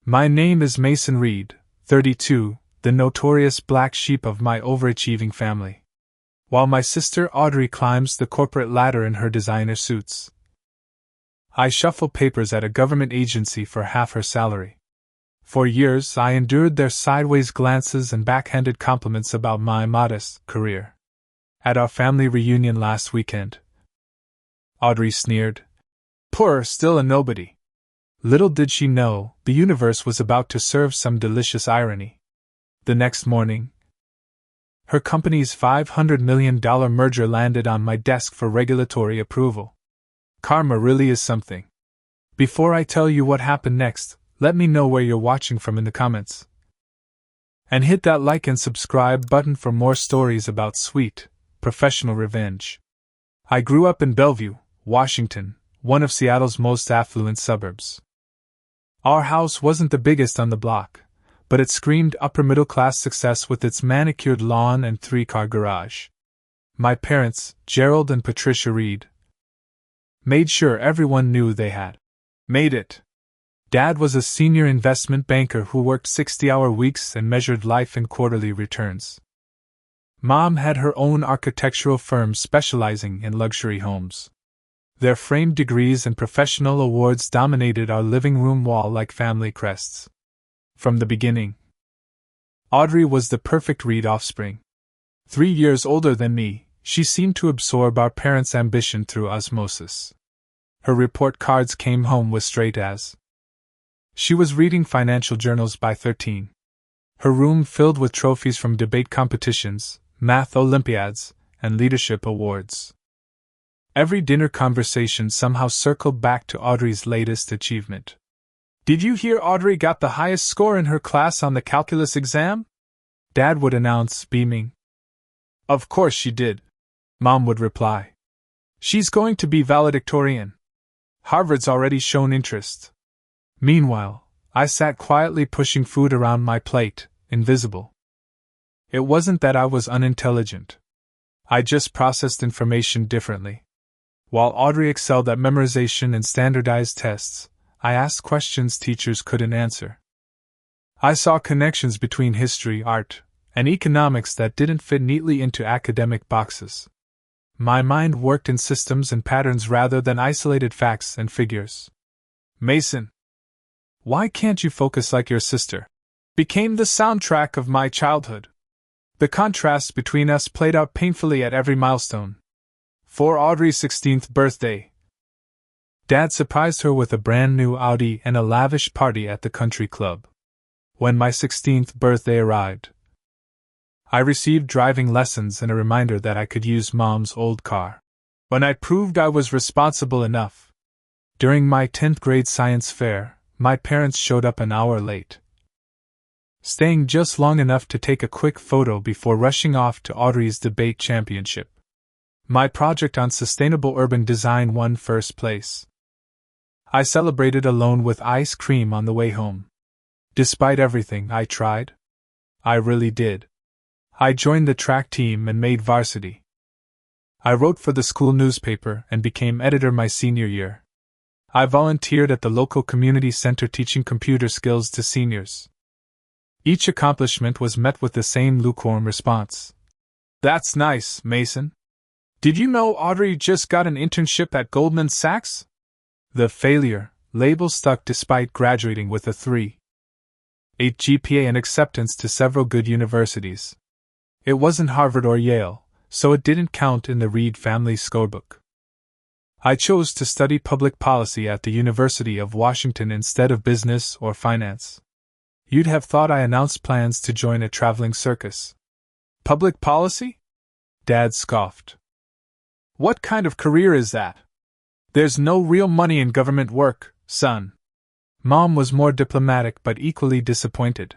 My name is Mason Reed, 32, the notorious black sheep of my overachieving family. While my sister Audrey climbs the corporate ladder in her designer suits, I shuffle papers at a government agency for half her salary. For years I endured their sideways glances and backhanded compliments about my modest career. At our family reunion last weekend, Audrey sneered, "Poor, still a nobody." Little did she know, the universe was about to serve some delicious irony. The next morning, her company's $500 million merger landed on my desk for regulatory approval. Karma really is something. Before I tell you what happened next, let me know where you're watching from in the comments. And hit that like and subscribe button for more stories about sweet, professional revenge. I grew up in Bellevue, Washington, one of Seattle's most affluent suburbs. Our house wasn't the biggest on the block, but it screamed upper-middle-class success with its manicured lawn and 3-car garage. My parents, Gerald and Patricia Reed, made sure everyone knew they had made it. Dad was a senior investment banker who worked 60-hour weeks and measured life in quarterly returns. Mom had her own architectural firm specializing in luxury homes. Their framed degrees and professional awards dominated our living room wall like family crests. From the beginning, Audrey was the perfect Reed offspring. 3 years older than me, she seemed to absorb our parents' ambition through osmosis. Her report cards came home with straight A's. She was reading financial journals by 13. Her room filled with trophies from debate competitions, math Olympiads, and leadership awards. Every dinner conversation somehow circled back to Audrey's latest achievement. "Did you hear Audrey got the highest score in her class on the calculus exam?" Dad would announce, beaming. "Of course she did," Mom would reply. "She's going to be valedictorian. Harvard's already shown interest." Meanwhile, I sat quietly pushing food around my plate, invisible. It wasn't that I was unintelligent. I just processed information differently. While Audrey excelled at memorization and standardized tests, I asked questions teachers couldn't answer. I saw connections between history, art, and economics that didn't fit neatly into academic boxes. My mind worked in systems and patterns rather than isolated facts and figures. "Mason, why can't you focus like your sister?" became the soundtrack of my childhood. The contrast between us played out painfully at every milestone. For Audrey's 16th birthday, Dad surprised her with a brand new Audi and a lavish party at the country club. When my 16th birthday arrived, I received driving lessons and a reminder that I could use Mom's old car. When I proved I was responsible enough, during my 10th grade science fair, my parents showed up an hour late, staying just long enough to take a quick photo before rushing off to Audrey's debate championship. My project on sustainable urban design won first place. I celebrated alone with ice cream on the way home. Despite everything, I tried. I really did. I joined the track team and made varsity. I wrote for the school newspaper and became editor my senior year. I volunteered at the local community center teaching computer skills to seniors. Each accomplishment was met with the same lukewarm response. "That's nice, Mason. Did you know Audrey just got an internship at Goldman Sachs?" The failure label stuck despite graduating with a 3.8 GPA and acceptance to several good universities. It wasn't Harvard or Yale, so it didn't count in the Reed family scorebook. I chose to study public policy at the University of Washington instead of business or finance. You'd have thought I announced plans to join a traveling circus. "Public policy?" Dad scoffed. "What kind of career is that? There's no real money in government work, son." Mom was more diplomatic but equally disappointed.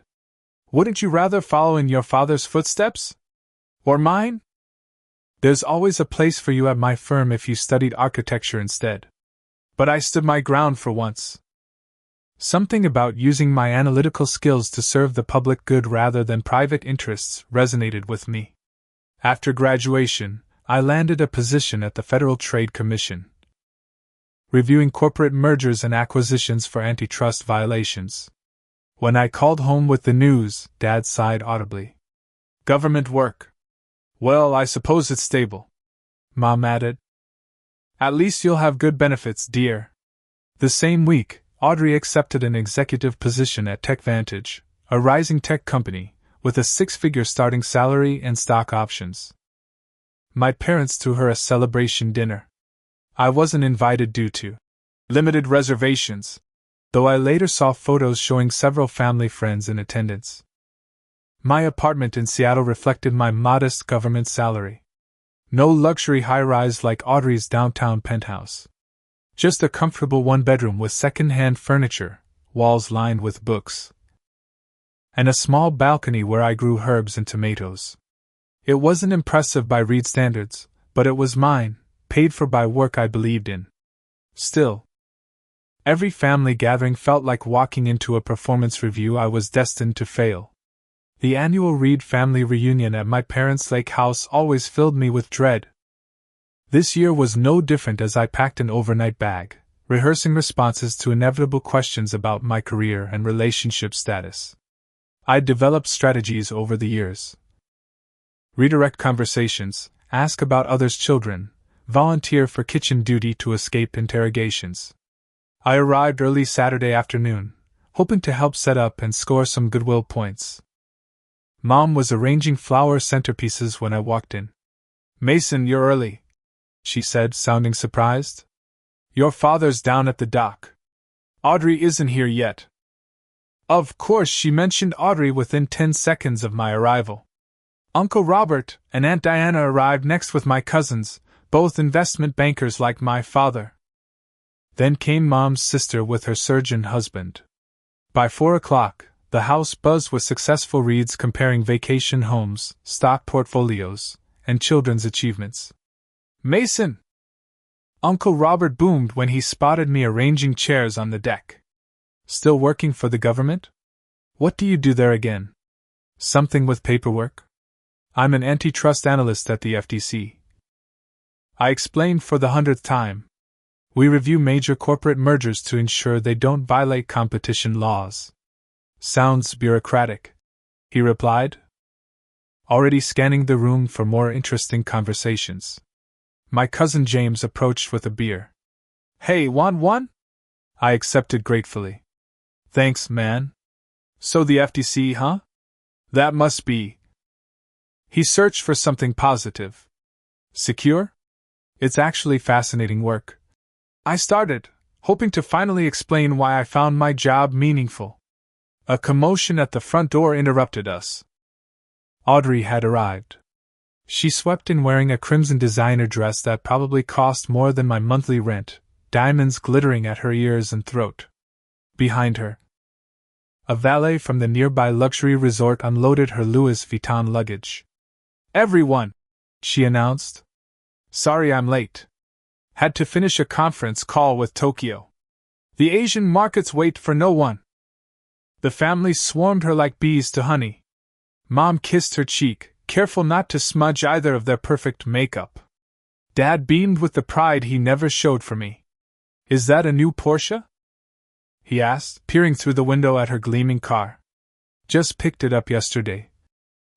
"Wouldn't you rather follow in your father's footsteps? Or mine? There's always a place for you at my firm if you studied architecture instead." But I stood my ground for once. Something about using my analytical skills to serve the public good rather than private interests resonated with me. After graduation, I landed a position at the Federal Trade Commission, reviewing corporate mergers and acquisitions for antitrust violations. When I called home with the news, Dad sighed audibly. Government work. Well, I suppose it's stable. Mom added. At least you'll have good benefits, dear. The same week, Audrey accepted an executive position at TechVantage, a rising tech company, with a six-figure starting salary and stock options. My parents threw her a celebration dinner. I wasn't invited due to limited reservations, though I later saw photos showing several family friends in attendance. My apartment in Seattle reflected my modest government salary. No luxury high-rise like Audrey's downtown penthouse. Just a comfortable one-bedroom with second-hand furniture, walls lined with books, and a small balcony where I grew herbs and tomatoes. It wasn't impressive by Reed standards, but it was mine, paid for by work I believed in. Still, every family gathering felt like walking into a performance review I was destined to fail. The annual Reed family reunion at my parents' lake house always filled me with dread. This year was no different as I packed an overnight bag, rehearsing responses to inevitable questions about my career and relationship status. I'd developed strategies over the years. Redirect conversations, ask about others' children, volunteer for kitchen duty to escape interrogations. I arrived early Saturday afternoon, hoping to help set up and score some goodwill points. Mom was arranging flower centerpieces when I walked in. Mason, you're early, she said, sounding surprised. Your father's down at the dock. Audrey isn't here yet. Of course, she mentioned Audrey within 10 seconds of my arrival. Uncle Robert and Aunt Diana arrived next with my cousins, both investment bankers like my father. Then came Mom's sister with her surgeon husband. By 4 o'clock, the house buzzed with successful reads comparing vacation homes, stock portfolios, and children's achievements. Mason! Uncle Robert boomed when he spotted me arranging chairs on the deck. Still working for the government? What do you do there again? Something with paperwork? I'm an antitrust analyst at the FTC. I explained for the 100th time. We review major corporate mergers to ensure they don't violate competition laws. Sounds bureaucratic, he replied, already scanning the room for more interesting conversations. My cousin James approached with a beer. Hey, want one? I accepted gratefully. Thanks, man. So the FTC, huh? That must be. He searched for something positive. Secure? It's actually fascinating work. I started, hoping to finally explain why I found my job meaningful. A commotion at the front door interrupted us. Audrey had arrived. She swept in wearing a crimson designer dress that probably cost more than my monthly rent, diamonds glittering at her ears and throat. Behind her, a valet from the nearby luxury resort unloaded her Louis Vuitton luggage. Everyone, she announced. Sorry I'm late. Had to finish a conference call with Tokyo. The Asian markets wait for no one. The family swarmed her like bees to honey. Mom kissed her cheek, careful not to smudge either of their perfect makeup. Dad beamed with the pride he never showed for me. Is that a new Porsche? He asked, peering through the window at her gleaming car. Just picked it up yesterday.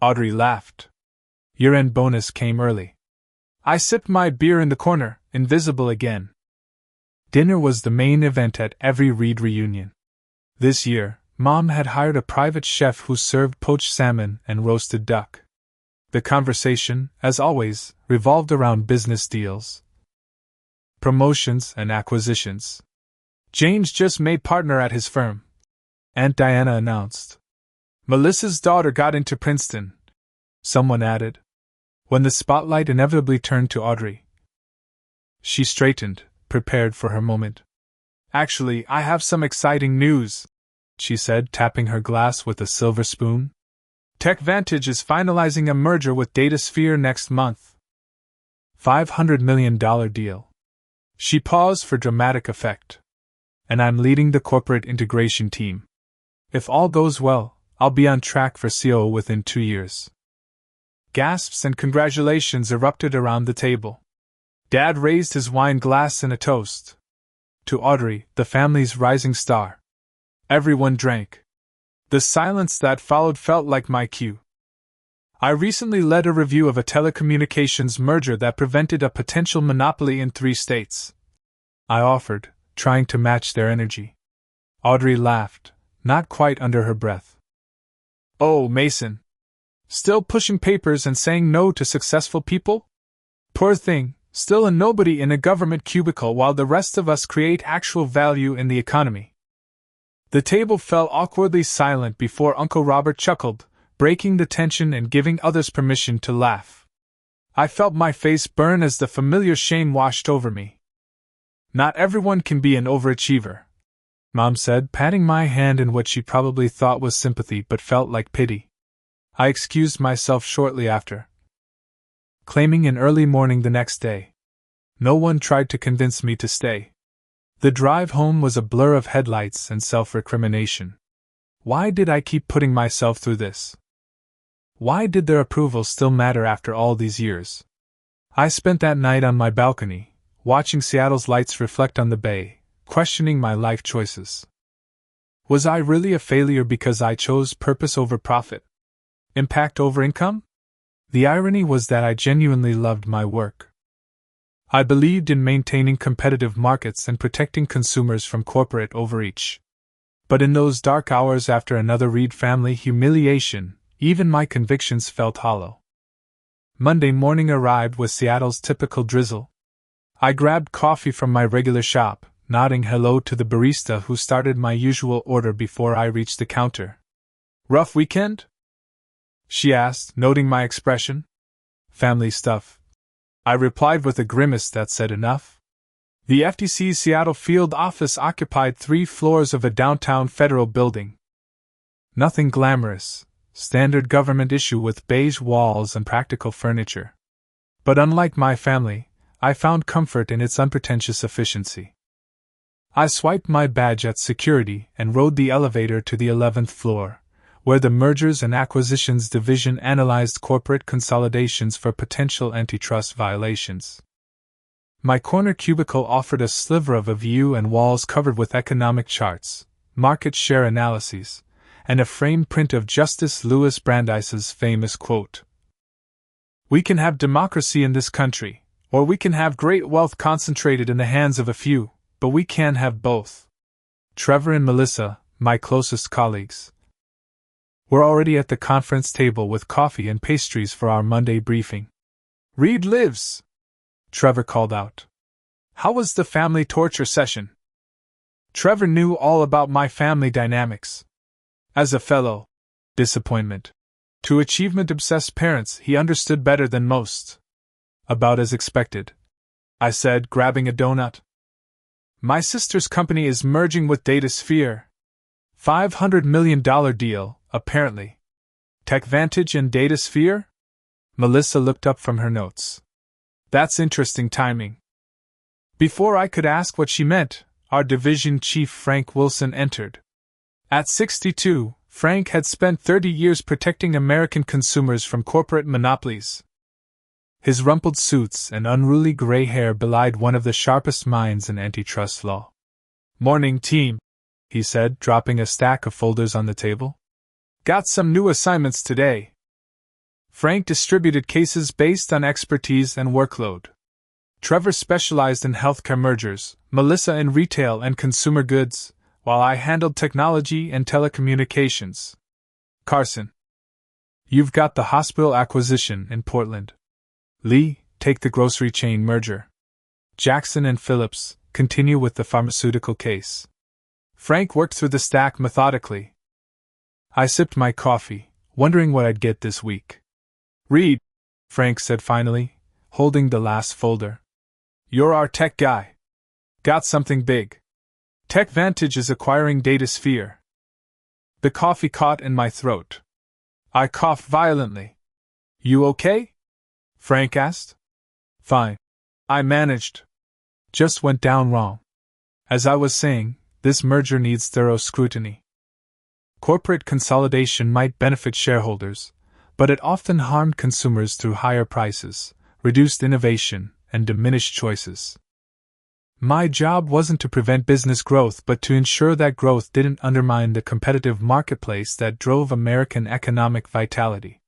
Audrey laughed. Year-end bonus came early. I sipped my beer in the corner, invisible again. Dinner was the main event at every Reed reunion. This year, Mom had hired a private chef who served poached salmon and roasted duck. The conversation, as always, revolved around business deals, promotions, and acquisitions. James just made partner at his firm, Aunt Diana announced. Melissa's daughter got into Princeton, someone added. When the spotlight inevitably turned to Audrey, she straightened, prepared for her moment. Actually, I have some exciting news, she said, tapping her glass with a silver spoon. TechVantage is finalizing a merger with DataSphere next month. $500 million deal. She paused for dramatic effect. And I'm leading the corporate integration team. If all goes well, I'll be on track for COO within 2 years. Gasps and congratulations erupted around the table. Dad raised his wine glass in a toast to Audrey, the family's rising star. Everyone drank. The silence that followed felt like my cue. I recently led a review of a telecommunications merger that prevented a potential monopoly in 3 states. I offered, trying to match their energy. Audrey laughed, not quite under her breath. Oh, Mason. Still pushing papers and saying no to successful people? Poor thing, still a nobody in a government cubicle while the rest of us create actual value in the economy. The table fell awkwardly silent before Uncle Robert chuckled, breaking the tension and giving others permission to laugh. I felt my face burn as the familiar shame washed over me. Not everyone can be an overachiever, Mom said, patting my hand in what she probably thought was sympathy but felt like pity. I excused myself shortly after, claiming an early morning the next day. No one tried to convince me to stay. The drive home was a blur of headlights and self-recrimination. Why did I keep putting myself through this? Why did their approval still matter after all these years? I spent that night on my balcony, watching Seattle's lights reflect on the bay, questioning my life choices. Was I really a failure because I chose purpose over profit? Impact over income? The irony was that I genuinely loved my work. I believed in maintaining competitive markets and protecting consumers from corporate overreach. But in those dark hours after another Reed family humiliation, even my convictions felt hollow. Monday morning arrived with Seattle's typical drizzle. I grabbed coffee from my regular shop, nodding hello to the barista who started my usual order before I reached the counter. Rough weekend? She asked, noting my expression. Family stuff, I replied with a grimace that said enough. The FTC's Seattle field office occupied 3 floors of a downtown federal building. Nothing glamorous, standard government issue with beige walls and practical furniture. But unlike my family, I found comfort in its unpretentious efficiency. I swiped my badge at security and rode the elevator to the 11th floor, where the Mergers and Acquisitions Division analyzed corporate consolidations for potential antitrust violations. My corner cubicle offered a sliver of a view and walls covered with economic charts, market share analyses, and a framed print of Justice Louis Brandeis's famous quote. We can have democracy in this country, or we can have great wealth concentrated in the hands of a few, but we can't have both. Trevor and Melissa, my closest colleagues, were already at the conference table with coffee and pastries for our Monday briefing. Reed lives, Trevor called out. How was the family torture session? Trevor knew all about my family dynamics. As a fellow disappointment to achievement-obsessed parents, he understood better than most. About as expected, I said, grabbing a donut. My sister's company is merging with DataSphere. $500 million deal, apparently. TechVantage and DataSphere? Melissa looked up from her notes. That's interesting timing. Before I could ask what she meant, our division chief Frank Wilson entered. At 62, Frank had spent 30 years protecting American consumers from corporate monopolies. His rumpled suits and unruly gray hair belied one of the sharpest minds in antitrust law. Morning, team, he said, dropping a stack of folders on the table. Got some new assignments today. Frank distributed cases based on expertise and workload. Trevor specialized in healthcare mergers, Melissa in retail and consumer goods, while I handled technology and telecommunications. Carson, you've got the hospital acquisition in Portland. Lee, take the grocery chain merger. Jackson and Phillips, continue with the pharmaceutical case. Frank worked through the stack methodically. I sipped my coffee, wondering what I'd get this week. Reed, Frank said finally, holding the last folder. You're our tech guy. Got something big. TechVantage is acquiring DataSphere. The coffee caught in my throat. I coughed violently. You okay? Frank asked. Fine. I managed. Just went down wrong. As I was saying, this merger needs thorough scrutiny. Corporate consolidation might benefit shareholders, but it often harmed consumers through higher prices, reduced innovation, and diminished choices. My job wasn't to prevent business growth but to ensure that growth didn't undermine the competitive marketplace that drove American economic vitality.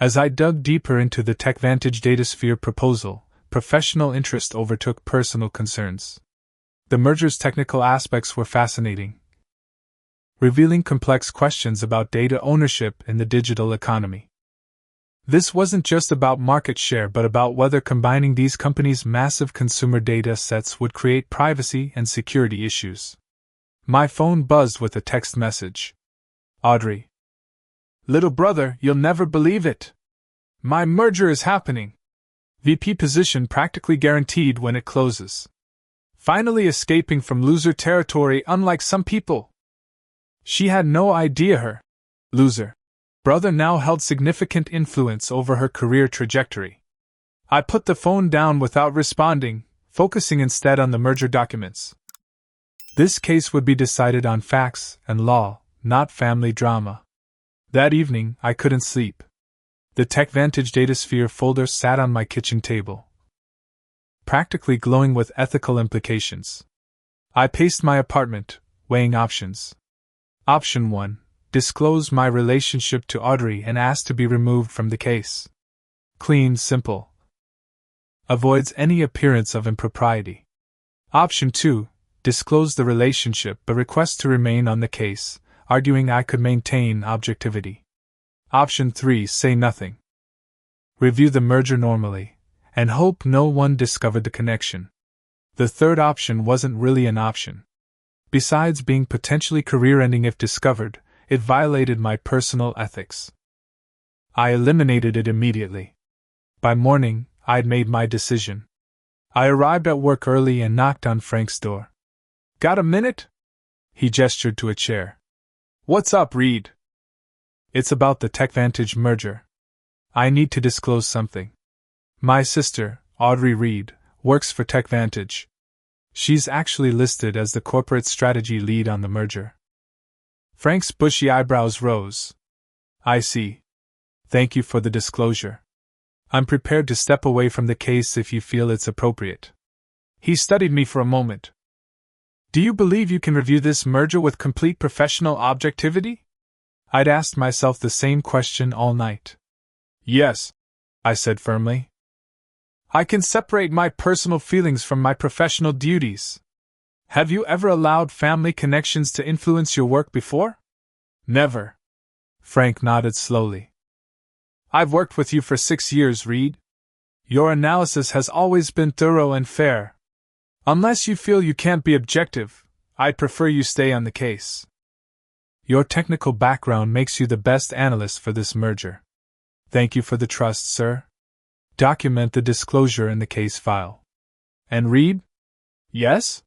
As I dug deeper into the TechVantage DataSphere proposal, professional interest overtook personal concerns. The merger's technical aspects were fascinating, revealing complex questions about data ownership in the digital economy. This wasn't just about market share but about whether combining these companies' massive consumer data sets would create privacy and security issues. My phone buzzed with a text message. Audrey. Little brother, you'll never believe it. My merger is happening. VP position practically guaranteed when it closes. Finally escaping from loser territory unlike some people. She had no idea her loser brother now held significant influence over her career trajectory. I put the phone down without responding, focusing instead on the merger documents. This case would be decided on facts and law, not family drama. That evening, I couldn't sleep. The TechVantage DataSphere folder sat on my kitchen table, practically glowing with ethical implications. I paced my apartment, weighing options. Option 1. Disclose my relationship to Audrey and ask to be removed from the case. Clean, simple. Avoids any appearance of impropriety. Option 2. Disclose the relationship but request to remain on the case, arguing I could maintain objectivity. Option 3. Say nothing. Review the merger normally, and hope no one discovered the connection. The third option wasn't really an option. Besides being potentially career-ending if discovered, it violated my personal ethics. I eliminated it immediately. By morning, I'd made my decision. I arrived at work early and knocked on Frank's door. Got a minute? He gestured to a chair. What's up, Reed? It's about the TechVantage merger. I need to disclose something. My sister, Audrey Reed, works for TechVantage. She's actually listed as the corporate strategy lead on the merger. Frank's bushy eyebrows rose. I see. Thank you for the disclosure. I'm prepared to step away from the case if you feel it's appropriate. He studied me for a moment. Do you believe you can review this merger with complete professional objectivity? I'd asked myself the same question all night. Yes, I said firmly. I can separate my personal feelings from my professional duties. Have you ever allowed family connections to influence your work before? Never. Frank nodded slowly. I've worked with you for 6 years, Reed. Your analysis has always been thorough and fair. Unless you feel you can't be objective, I'd prefer you stay on the case. Your technical background makes you the best analyst for this merger. Thank you for the trust, sir. Document the disclosure in the case file. And Reed? Yes?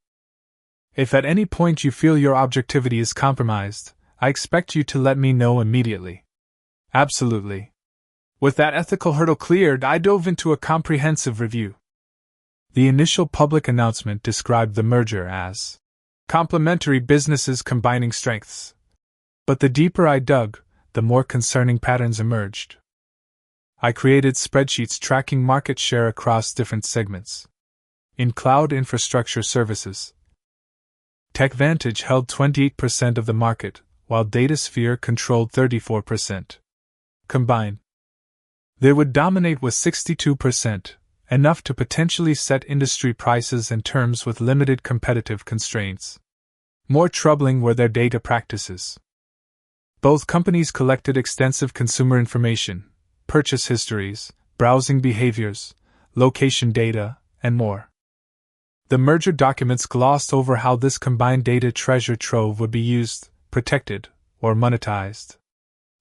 If at any point you feel your objectivity is compromised, I expect you to let me know immediately. Absolutely. With that ethical hurdle cleared, I dove into a comprehensive review. The initial public announcement described the merger as complementary businesses combining strengths. But the deeper I dug, the more concerning patterns emerged. I created spreadsheets tracking market share across different segments. In cloud infrastructure services, TechVantage held 28% of the market, while DataSphere controlled 34%. Combined, they would dominate with 62%, enough to potentially set industry prices and terms with limited competitive constraints. More troubling were their data practices. Both companies collected extensive consumer information, purchase histories, browsing behaviors, location data, and more. The merger documents glossed over how this combined data treasure trove would be used, protected, or monetized.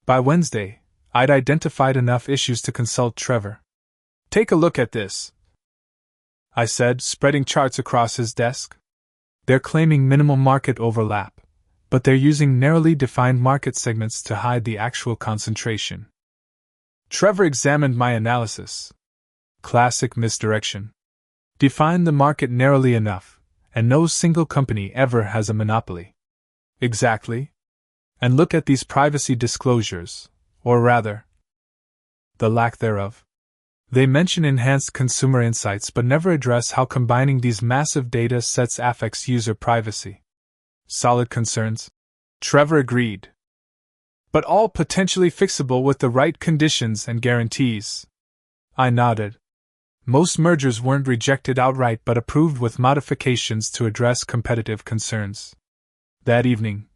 By Wednesday, I'd identified enough issues to consult Trevor. Take a look at this, I said, spreading charts across his desk. They're claiming minimal market overlap, but they're using narrowly defined market segments to hide the actual concentration. Trevor examined my analysis. Classic misdirection. Define the market narrowly enough, and no single company ever has a monopoly. Exactly. And look at these privacy disclosures, or rather, the lack thereof. They mention enhanced consumer insights but never address how combining these massive data sets affects user privacy. Solid concerns? Trevor agreed. But all potentially fixable with the right conditions and guarantees. I nodded. Most mergers weren't rejected outright but approved with modifications to address competitive concerns. That evening,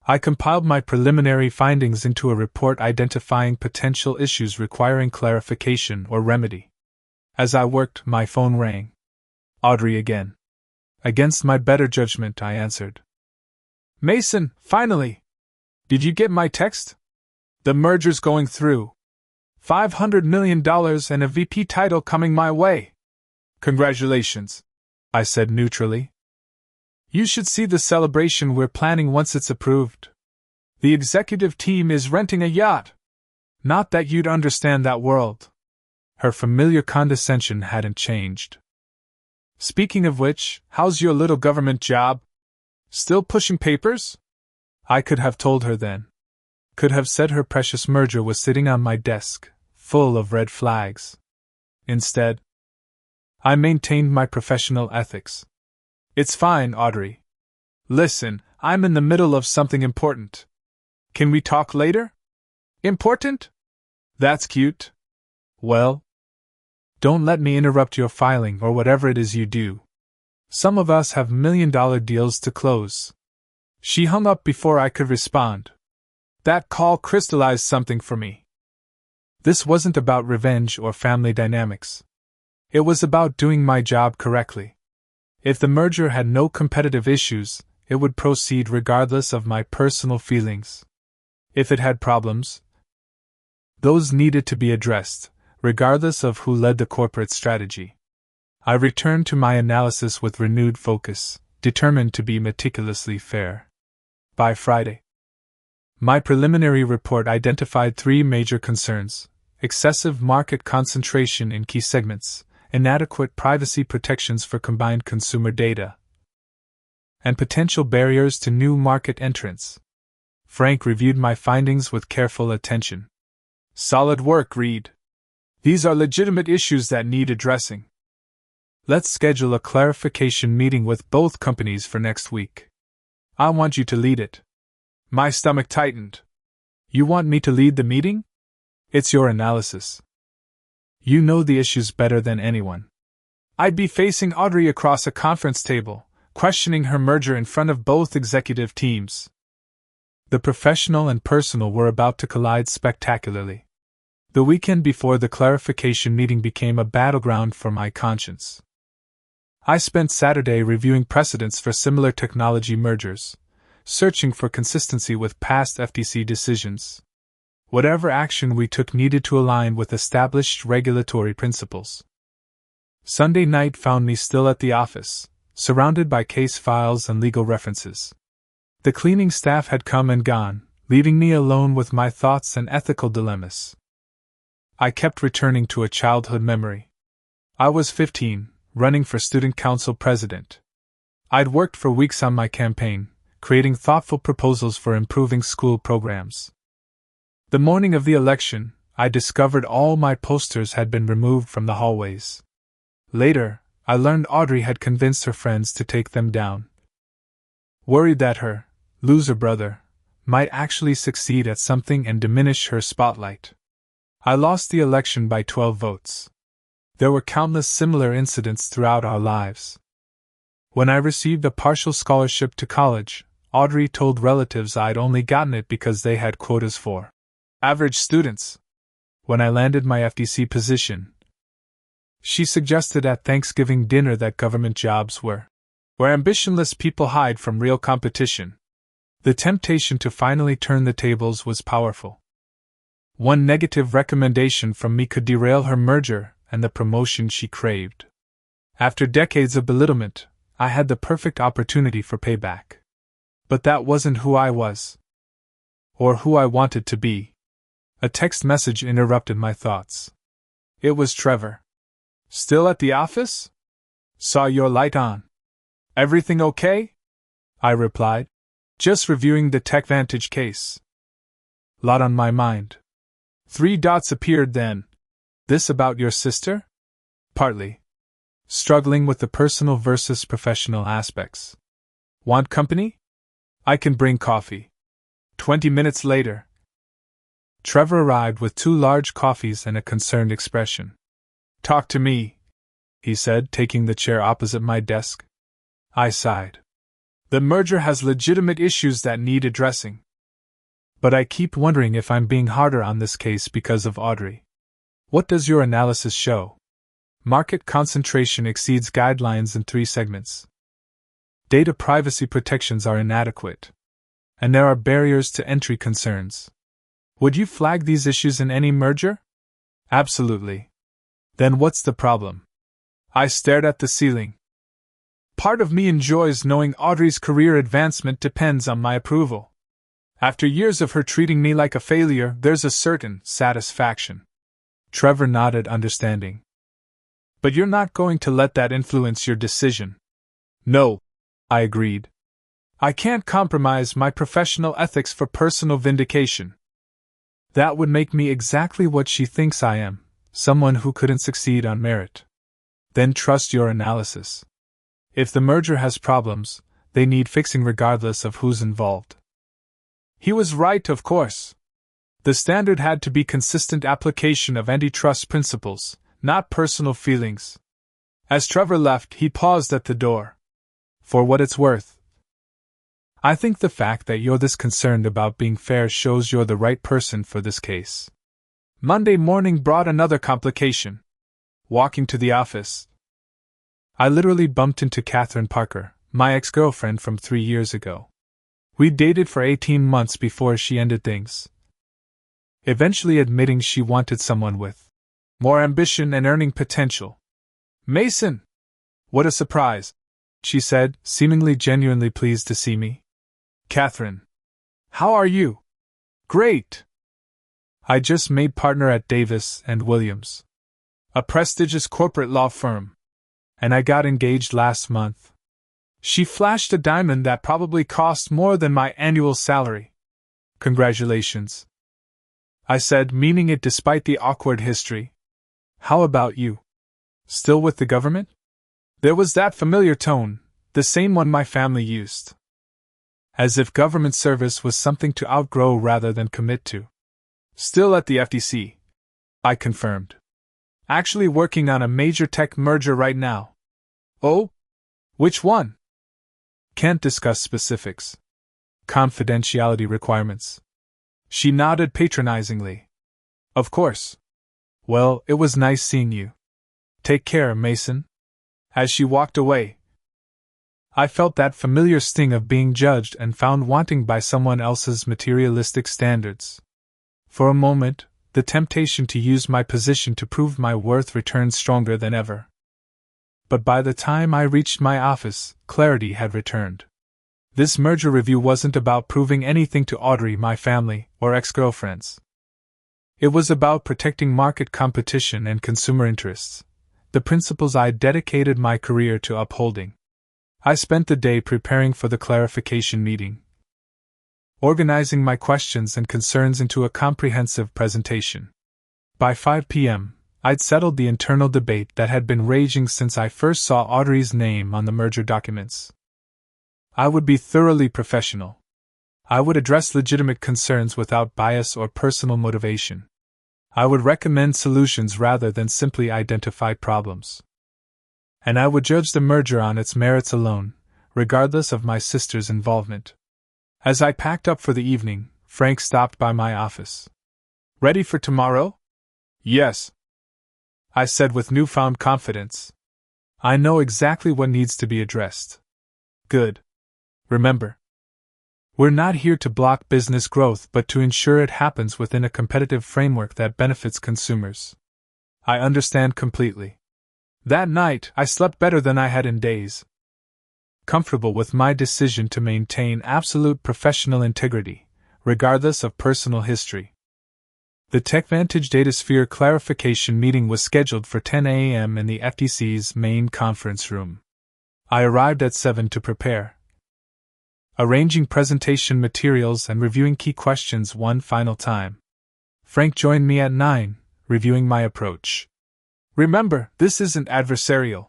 I compiled my preliminary findings into a report identifying potential issues requiring clarification or remedy. As I worked, my phone rang. Audrey again. Against my better judgment, I answered. Mason, finally! Did you get my text? The merger's going through. $500 million and a VP title coming my way. Congratulations, I said neutrally. You should see the celebration we're planning once it's approved. The executive team is renting a yacht. Not that you'd understand that world. Her familiar condescension hadn't changed. Speaking of which, how's your little government job? Still pushing papers? I could have told her then. Could have said her precious merger was sitting on my desk, full of red flags. Instead, I maintained my professional ethics. It's fine, Audrey. Listen, I'm in the middle of something important. Can we talk later? Important? That's cute. Well, don't let me interrupt your filing or whatever it is you do. Some of us have million-dollar deals to close. She hung up before I could respond. That call crystallized something for me. This wasn't about revenge or family dynamics. It was about doing my job correctly. If the merger had no competitive issues, it would proceed regardless of my personal feelings. If it had problems, those needed to be addressed, regardless of who led the corporate strategy. I returned to my analysis with renewed focus, determined to be meticulously fair. By Friday, my preliminary report identified 3 major concerns: excessive market concentration in key segments, inadequate privacy protections for combined consumer data, and potential barriers to new market entrants. Frank reviewed my findings with careful attention. Solid work, Reed. These are legitimate issues that need addressing. Let's schedule a clarification meeting with both companies for next week. I want you to lead it. My stomach tightened. You want me to lead the meeting? It's your analysis. You know the issues better than anyone. I'd be facing Audrey across a conference table, questioning her merger in front of both executive teams. The professional and personal were about to collide spectacularly. The weekend before the clarification meeting became a battleground for my conscience. I spent Saturday reviewing precedents for similar technology mergers, searching for consistency with past FTC decisions. Whatever action we took needed to align with established regulatory principles. Sunday night found me still at the office, surrounded by case files and legal references. The cleaning staff had come and gone, leaving me alone with my thoughts and ethical dilemmas. I kept returning to a childhood memory. I was 15, running for student council president. I'd worked for weeks on my campaign, creating thoughtful proposals for improving school programs. The morning of the election, I discovered all my posters had been removed from the hallways. Later, I learned Audrey had convinced her friends to take them down. Worried that her loser brother might actually succeed at something and diminish her spotlight. I lost the election by 12 votes. There were countless similar incidents throughout our lives. When I received a partial scholarship to college, Audrey told relatives I'd only gotten it because they had quotas for average students. When I landed my FTC position, she suggested at Thanksgiving dinner that government jobs were where ambitionless people hide from real competition. The temptation to finally turn the tables was powerful. One negative recommendation from me could derail her merger and the promotion she craved. After decades of belittlement, I had the perfect opportunity for payback. But that wasn't who I was. Or who I wanted to be. A text message interrupted my thoughts. It was Trevor. Still at the office? Saw your light on. Everything okay? I replied. Just reviewing the TechVantage case. Lot on my mind. 3 dots appeared then. This about your sister? Partly. Struggling with the personal versus professional aspects. Want company? I can bring coffee. 20 minutes later, Trevor arrived with 2 large coffees and a concerned expression. Talk to me, he said, taking the chair opposite my desk. I sighed. The merger has legitimate issues that need addressing. But I keep wondering if I'm being harder on this case because of Audrey. What does your analysis show? Market concentration exceeds guidelines in 3 segments. Data privacy protections are inadequate. And there are barriers to entry concerns. Would you flag these issues in any merger? Absolutely. Then what's the problem? I stared at the ceiling. Part of me enjoys knowing Audrey's career advancement depends on my approval. After years of her treating me like a failure, there's a certain satisfaction. Trevor nodded, understanding. But you're not going to let that influence your decision. No, I agreed. I can't compromise my professional ethics for personal vindication. That would make me exactly what she thinks I am, someone who couldn't succeed on merit. Then trust your analysis. If the merger has problems, they need fixing regardless of who's involved. He was right, of course. The standard had to be consistent application of antitrust principles, not personal feelings. As Trevor left, he paused at the door. For what it's worth, I think the fact that you're this concerned about being fair shows you're the right person for this case. Monday morning brought another complication. Walking to the office, I literally bumped into Catherine Parker, my ex-girlfriend from 3 years ago. We dated for 18 months before she ended things, eventually admitting she wanted someone with more ambition and earning potential. Mason! What a surprise, she said, seemingly genuinely pleased to see me. Catherine, how are you? Great! I just made partner at Davis & Williams, a prestigious corporate law firm, and I got engaged last month. She flashed a diamond that probably cost more than my annual salary. Congratulations, I said, meaning it despite the awkward history. How about you? Still with the government? There was that familiar tone, the same one my family used. As if government service was something to outgrow rather than commit to. Still at the FTC, I confirmed. Actually working on a major tech merger right now. Oh? Which one? Can't discuss specifics. Confidentiality requirements. She nodded patronizingly. Of course. Well, it was nice seeing you. Take care, Mason. As she walked away, I felt that familiar sting of being judged and found wanting by someone else's materialistic standards. For a moment, the temptation to use my position to prove my worth returned stronger than ever. But by the time I reached my office, clarity had returned. This merger review wasn't about proving anything to Audrey, my family, or ex-girlfriends. It was about protecting market competition and consumer interests, the principles I dedicated my career to upholding. I spent the day preparing for the clarification meeting, organizing my questions and concerns into a comprehensive presentation. By 5 p.m., I'd settled the internal debate that had been raging since I first saw Audrey's name on the merger documents. I would be thoroughly professional. I would address legitimate concerns without bias or personal motivation. I would recommend solutions rather than simply identify problems. And I would judge the merger on its merits alone, regardless of my sister's involvement. As I packed up for the evening, Frank stopped by my office. Ready for tomorrow? Yes, I said with newfound confidence. I know exactly what needs to be addressed. Good. Remember, we're not here to block business growth but to ensure it happens within a competitive framework that benefits consumers. I understand completely. That night, I slept better than I had in days. Comfortable with my decision to maintain absolute professional integrity, regardless of personal history. The TechVantage DataSphere clarification meeting was scheduled for 10 a.m. in the FTC's main conference room. I arrived at 7 to prepare, arranging presentation materials and reviewing key questions one final time. Frank joined me at 9, reviewing my approach. Remember, this isn't adversarial.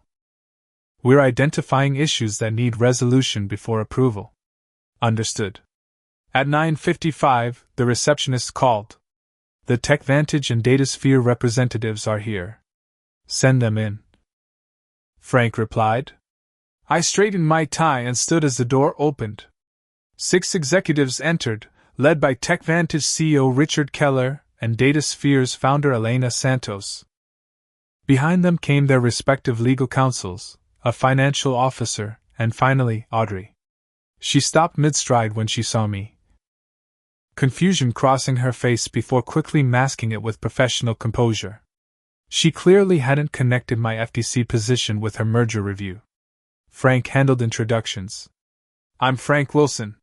We're identifying issues that need resolution before approval. Understood. At 9:55, the receptionist called. The TechVantage and DataSphere representatives are here. Send them in. Frank replied. I straightened my tie and stood as the door opened. 6 executives entered, led by TechVantage CEO Richard Keller and DataSphere's founder Elena Santos. Behind them came their respective legal counsels, a financial officer, and finally, Audrey. She stopped mid-stride when she saw me, confusion crossing her face before quickly masking it with professional composure. She clearly hadn't connected my FTC position with her merger review. Frank handled introductions. I'm Frank Wilson,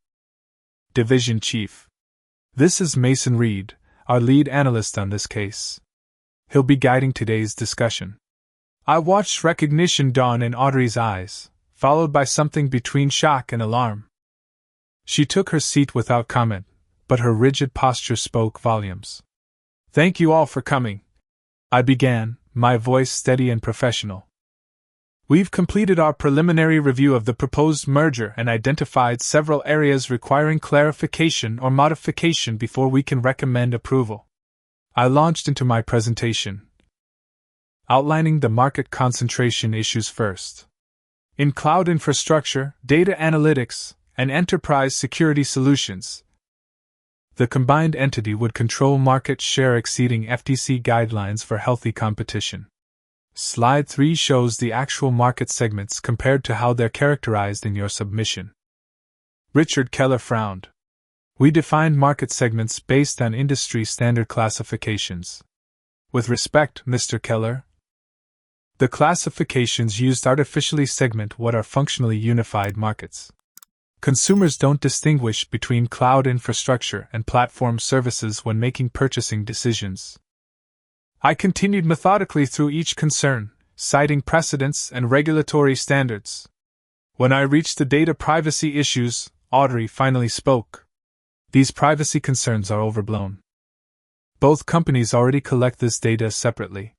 Division Chief. This is Mason Reed, our lead analyst on this case. He'll be guiding today's discussion. I watched recognition dawn in Audrey's eyes, followed by something between shock and alarm. She took her seat without comment, but her rigid posture spoke volumes. Thank you all for coming, I began, my voice steady and professional. We've completed our preliminary review of the proposed merger and identified several areas requiring clarification or modification before we can recommend approval. I launched into my presentation, outlining the market concentration issues first. In cloud infrastructure, data analytics, and enterprise security solutions, the combined entity would control market share exceeding FTC guidelines for healthy competition. Slide 3 shows the actual market segments compared to how they're characterized in your submission. Richard Keller frowned. We defined market segments based on industry standard classifications. With respect, Mr. Keller, the classifications used artificially segment what are functionally unified markets. Consumers don't distinguish between cloud infrastructure and platform services when making purchasing decisions. I continued methodically through each concern, citing precedents and regulatory standards. When I reached the data privacy issues, Audrey finally spoke. These privacy concerns are overblown. Both companies already collect this data separately.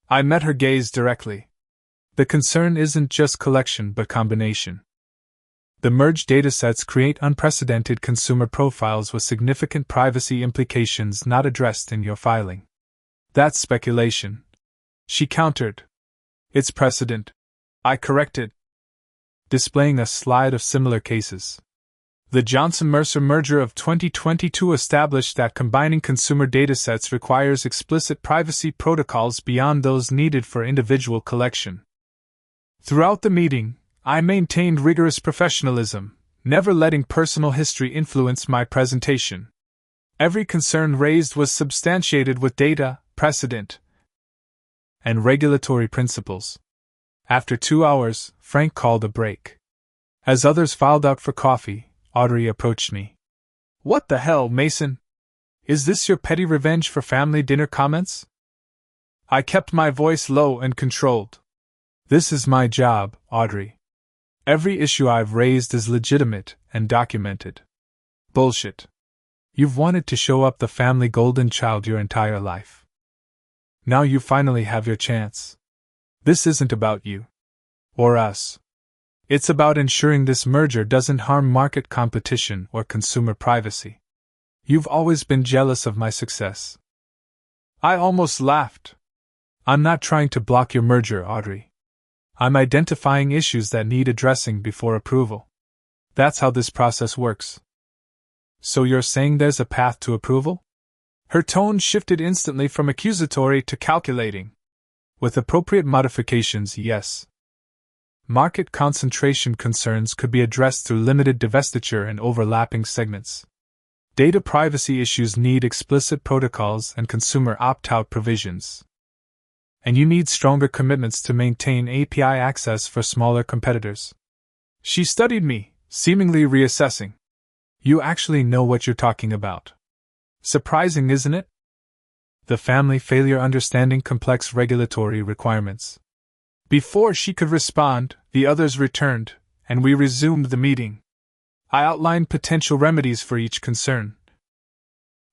I met her gaze directly. The concern isn't just collection but combination. The merged datasets create unprecedented consumer profiles with significant privacy implications not addressed in your filing. That's speculation, she countered. It's precedent, I corrected, displaying a slide of similar cases. The Johnson-Mercer merger of 2022 established that combining consumer datasets requires explicit privacy protocols beyond those needed for individual collection. Throughout the meeting, I maintained rigorous professionalism, never letting personal history influence my presentation. Every concern raised was substantiated with data, precedent, and regulatory principles. After 2 hours, Frank called a break. As others filed out for coffee, Audrey approached me. What the hell, Mason? Is this your petty revenge for family dinner comments? I kept my voice low and controlled. This is my job, Audrey. Every issue I've raised is legitimate and documented. Bullshit. You've wanted to show up the family golden child your entire life. Now you finally have your chance. This isn't about you. Or us. It's about ensuring this merger doesn't harm market competition or consumer privacy. You've always been jealous of my success. I almost laughed. I'm not trying to block your merger, Audrey. I'm identifying issues that need addressing before approval. That's how this process works. So you're saying there's a path to approval? Her tone shifted instantly from accusatory to calculating. With appropriate modifications, yes. Market concentration concerns could be addressed through limited divestiture and overlapping segments. Data privacy issues need explicit protocols and consumer opt-out provisions. And you need stronger commitments to maintain API access for smaller competitors. She studied me, seemingly reassessing. You actually know what you're talking about. Surprising, isn't it? The family failure understanding complex regulatory requirements. Before she could respond, the others returned, and we resumed the meeting. I outlined potential remedies for each concern.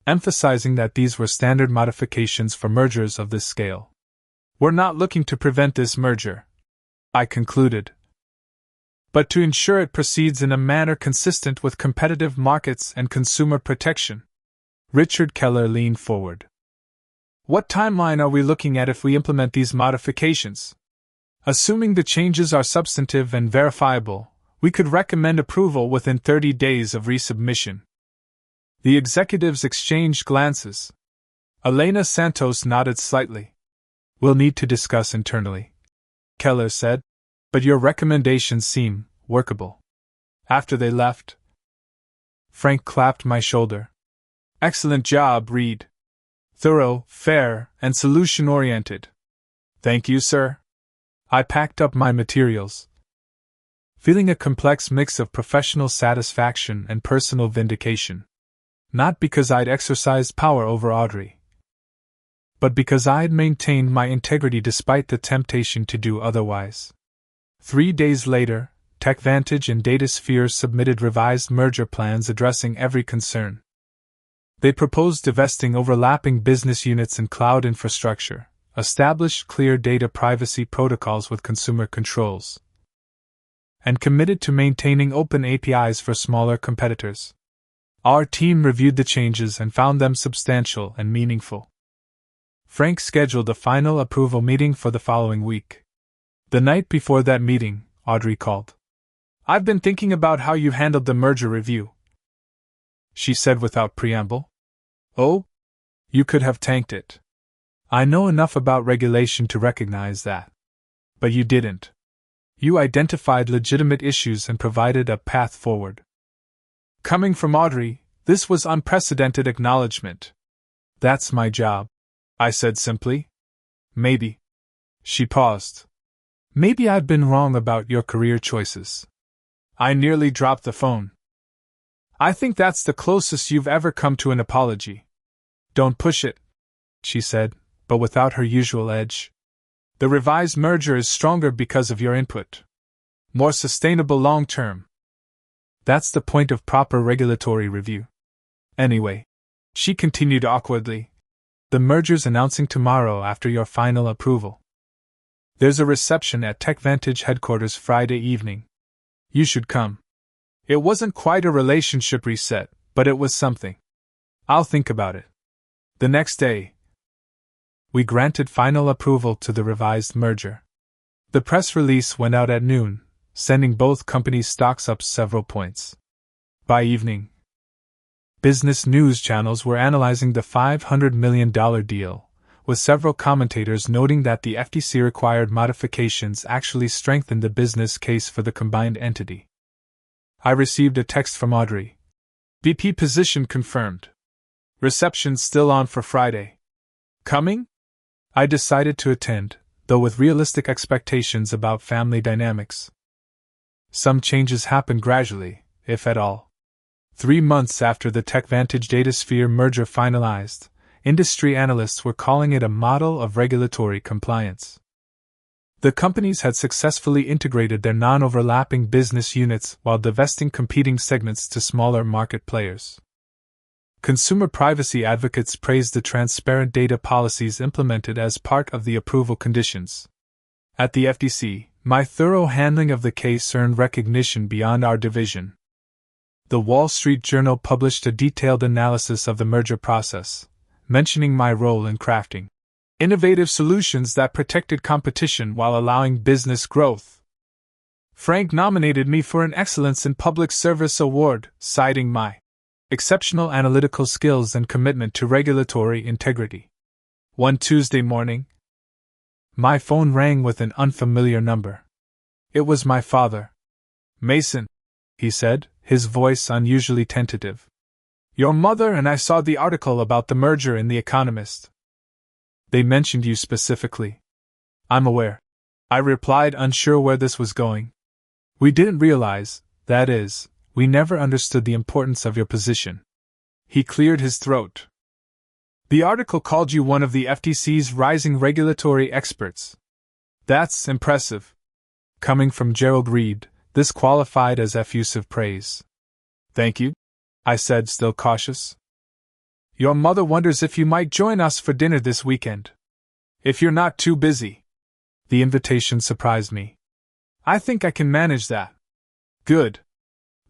emphasizing that these were standard modifications for mergers of this scale. We're not looking to prevent this merger, I concluded, but to ensure it proceeds in a manner consistent with competitive markets and consumer protection. Richard Keller leaned forward. What timeline are we looking at if we implement these modifications? Assuming the changes are substantive and verifiable, we could recommend approval within 30 days of resubmission. The executives exchanged glances. Elena Santos nodded slightly. We'll need to discuss internally, Keller said, but your recommendations seem workable. After they left, Frank clapped my shoulder. Excellent job, Reed. Thorough, fair, and solution-oriented. Thank you, sir. I packed up my materials, feeling a complex mix of professional satisfaction and personal vindication. Not because I'd exercised power over Audrey, but because I'd maintained my integrity despite the temptation to do otherwise. 3 days later, TechVantage and DataSphere submitted revised merger plans addressing every concern. They proposed divesting overlapping business units and cloud infrastructure, established clear data privacy protocols with consumer controls, and committed to maintaining open APIs for smaller competitors. Our team reviewed the changes and found them substantial and meaningful. Frank scheduled a final approval meeting for the following week. The night before that meeting, Audrey called. I've been thinking about how you handled the merger review, she said without preamble. Oh? You could have tanked it. I know enough about regulation to recognize that. But you didn't. You identified legitimate issues and provided a path forward. Coming from Audrey, this was unprecedented acknowledgement. That's my job, I said simply. Maybe. She paused. Maybe I've been wrong about your career choices. I nearly dropped the phone. I think that's the closest you've ever come to an apology. Don't push it, she said, but without her usual edge. The revised merger is stronger because of your input. More sustainable long term. That's the point of proper regulatory review. Anyway, she continued awkwardly, the merger's announcing tomorrow after your final approval. There's a reception at TechVantage headquarters Friday evening. You should come. It wasn't quite a relationship reset, but it was something. I'll think about it. The next day, we granted final approval to the revised merger. The press release went out at noon, sending both companies' stocks up several points. By evening, business news channels were analyzing the $500 million deal, with several commentators noting that the FTC-required modifications actually strengthened the business case for the combined entity. I received a text from Audrey. VP position confirmed. Reception still on for Friday. Coming? I decided to attend, though with realistic expectations about family dynamics. Some changes happened gradually, if at all. 3 months after the TechVantage DataSphere merger finalized, industry analysts were calling it a model of regulatory compliance. The companies had successfully integrated their non-overlapping business units while divesting competing segments to smaller market players. Consumer privacy advocates praised the transparent data policies implemented as part of the approval conditions. At the FTC, my thorough handling of the case earned recognition beyond our division. The Wall Street Journal published a detailed analysis of the merger process, mentioning my role in crafting innovative solutions that protected competition while allowing business growth. Frank nominated me for an Excellence in Public Service award, citing my exceptional analytical skills and commitment to regulatory integrity. One Tuesday morning, my phone rang with an unfamiliar number. It was my father. Mason, he said, his voice unusually tentative. Your mother and I saw the article about the merger in The Economist. They mentioned you specifically. I'm aware, I replied, unsure where this was going. We didn't realize, that is, we never understood the importance of your position. He cleared his throat. The article called you one of the FTC's rising regulatory experts. That's impressive. Coming from Gerald Reed, this qualified as effusive praise. Thank you, I said, still cautious. Your mother wonders if you might join us for dinner this weekend. If you're not too busy. The invitation surprised me. I think I can manage that. Good.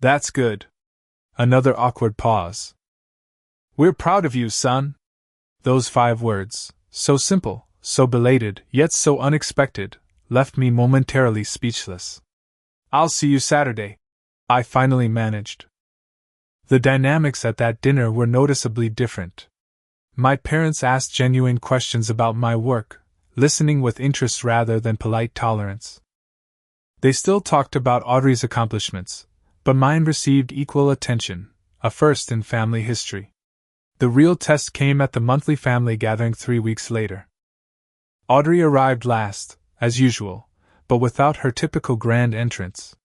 That's good. Another awkward pause. We're proud of you, son. Those 5 words, so simple, so belated, yet so unexpected, left me momentarily speechless. I'll see you Saturday, I finally managed. The dynamics at that dinner were noticeably different. My parents asked genuine questions about my work, listening with interest rather than polite tolerance. They still talked about Audrey's accomplishments, but mine received equal attention, a first in family history. The real test came at the monthly family gathering 3 weeks later. Audrey arrived last, as usual, but without her typical grand entrance.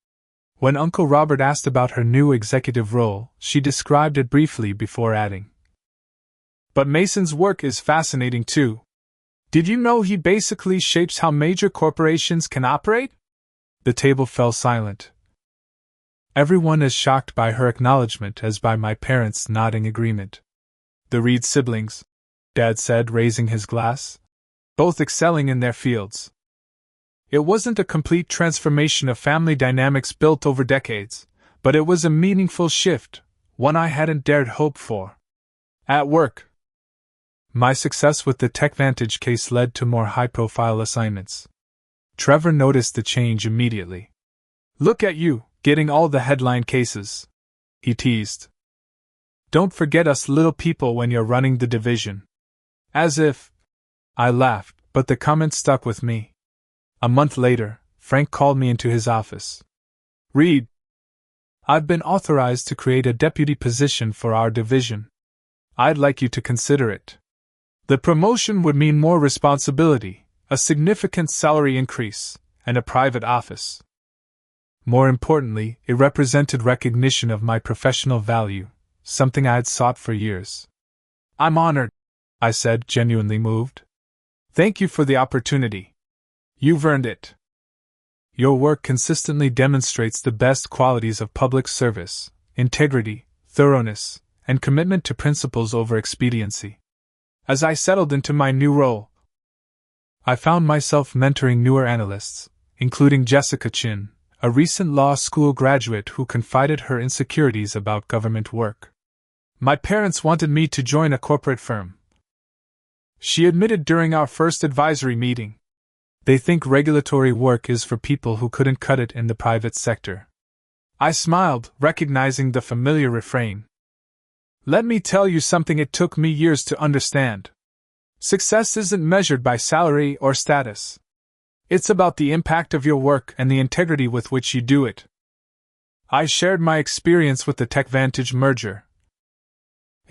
When Uncle Robert asked about her new executive role, she described it briefly before adding, "But Mason's work is fascinating too. Did you know he basically shapes how major corporations can operate?" The table fell silent. Everyone as shocked by her acknowledgement as by my parents' nodding agreement. "The Reed siblings," Dad said, raising his glass. "Both excelling in their fields." It wasn't a complete transformation of family dynamics built over decades, but it was a meaningful shift, one I hadn't dared hope for. At work, my success with the TechVantage case led to more high-profile assignments. Trevor noticed the change immediately. "Look at you, getting all the headline cases," he teased. "Don't forget us little people when you're running the division." As if. I laughed, but the comment stuck with me. A month later, Frank called me into his office. "Reed, I've been authorized to create a deputy position for our division. I'd like you to consider it. The promotion would mean more responsibility, a significant salary increase, and a private office. More importantly, it represented recognition of my professional value, something I had sought for years." "I'm honored," I said, genuinely moved. "Thank you for the opportunity. You've earned it. Your work consistently demonstrates the best qualities of public service, integrity, thoroughness, and commitment to principles over expediency." As I settled into my new role, I found myself mentoring newer analysts, including Jessica Chin, a recent law school graduate who confided her insecurities about government work. "My parents wanted me to join a corporate firm," she admitted during our first advisory meeting. "They think regulatory work is for people who couldn't cut it in the private sector." I smiled, recognizing the familiar refrain. "Let me tell you something it took me years to understand. Success isn't measured by salary or status. It's about the impact of your work and the integrity with which you do it." I shared my experience with the TechVantage merger,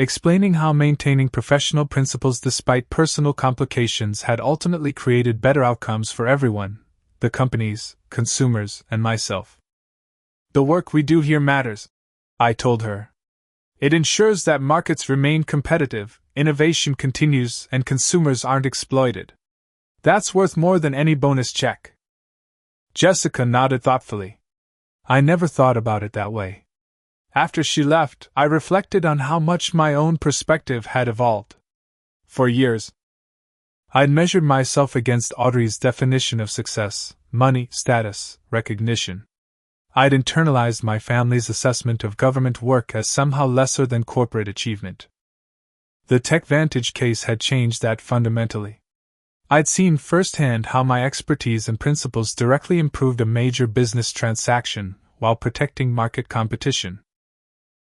explaining how maintaining professional principles despite personal complications had ultimately created better outcomes for everyone, the companies, consumers, and myself. "The work we do here matters," I told her. "It ensures that markets remain competitive, innovation continues, and consumers aren't exploited. That's worth more than any bonus check." Jessica nodded thoughtfully. I never thought about it that way. After she left, I reflected on how much my own perspective had evolved. For years, I'd measured myself against Audrey's definition of success: money, status, recognition. I'd internalized my family's assessment of government work as somehow lesser than corporate achievement. The TechVantage case had changed that fundamentally. I'd seen firsthand how my expertise and principles directly improved a major business transaction while protecting market competition.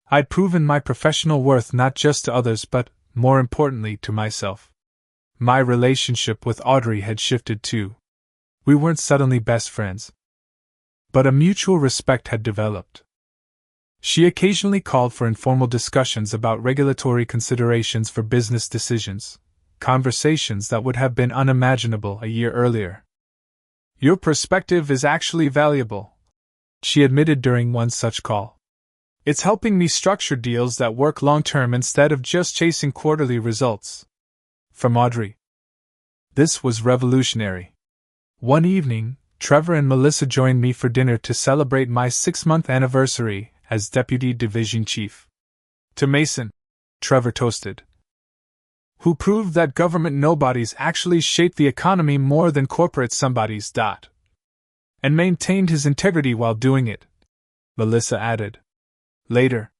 I'd proven my professional worth not just to others but, more importantly, to myself. My relationship with Audrey had shifted too. We weren't suddenly best friends, but a mutual respect had developed. She occasionally called for informal discussions about regulatory considerations for business decisions, conversations that would have been unimaginable a year earlier. "Your perspective is actually valuable," she admitted during one such call. "It's helping me structure deals that work long-term instead of just chasing quarterly results." From Audrey. This was revolutionary. One evening, Trevor and Melissa joined me for dinner to celebrate my 6-month anniversary as Deputy Division Chief. "To Mason," Trevor toasted, who proved that government nobodies actually shape the economy more than corporate somebodies. And maintained his integrity while doing it, Melissa added. Later,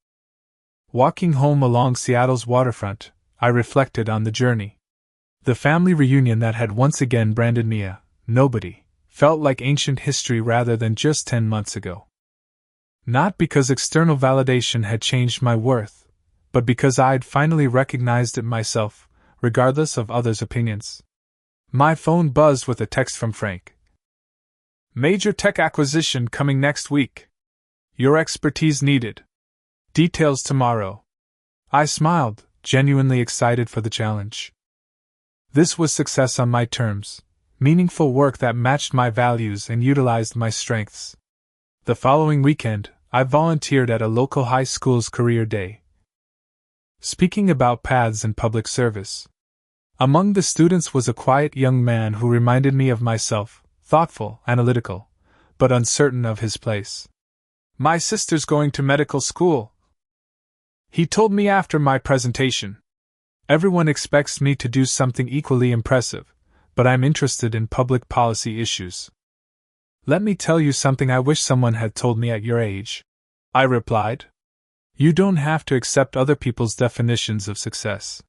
walking home along Seattle's waterfront, I reflected on the journey. The family reunion that had once again branded me a nobody felt like ancient history rather than just 10 months ago. Not because external validation had changed my worth, but because I'd finally recognized it myself, regardless of others' opinions. My phone buzzed with a text from Frank. Major tech acquisition coming next week. Your expertise needed. Details tomorrow. I smiled, genuinely excited for the challenge. This was success on my terms, meaningful work that matched my values and utilized my strengths. The following weekend, I volunteered at a local high school's career day, speaking about paths in public service. Among the students was a quiet young man who reminded me of myself, thoughtful, analytical, but uncertain of his place. My sister's going to medical school, he told me after my presentation. Everyone expects me to do something equally impressive, but I'm interested in public policy issues. Let me tell you something I wish someone had told me at your age, I replied. You don't have to accept other people's definitions of success.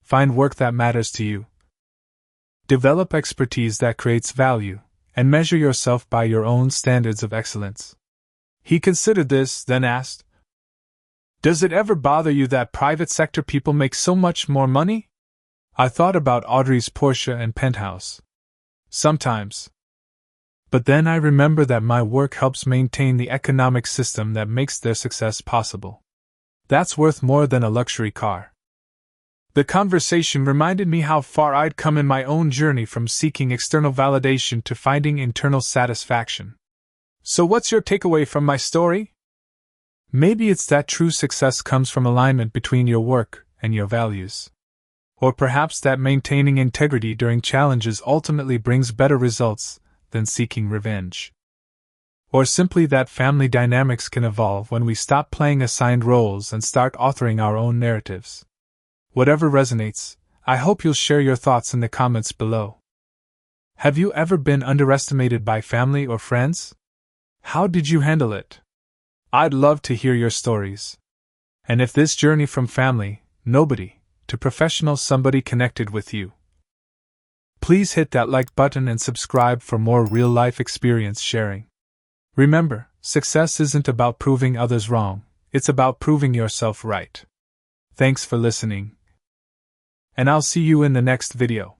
Find work that matters to you. Develop expertise that creates value, and measure yourself by your own standards of excellence. He considered this, then asked, Does it ever bother you that private sector people make so much more money? I thought about Audrey's Porsche and penthouse. Sometimes. But then I remember that my work helps maintain the economic system that makes their success possible. That's worth more than a luxury car. The conversation reminded me how far I'd come in my own journey from seeking external validation to finding internal satisfaction. So what's your takeaway from my story? Maybe it's that true success comes from alignment between your work and your values. Or perhaps that maintaining integrity during challenges ultimately brings better results than seeking revenge. Or simply that family dynamics can evolve when we stop playing assigned roles and start authoring our own narratives. Whatever resonates, I hope you'll share your thoughts in the comments below. Have you ever been underestimated by family or friends? How did you handle it? I'd love to hear your stories. And if this journey from family, nobody, to professional somebody connected with you, please hit that like button and subscribe for more real-life experience sharing. Remember, success isn't about proving others wrong, it's about proving yourself right. Thanks for listening. And I'll see you in the next video.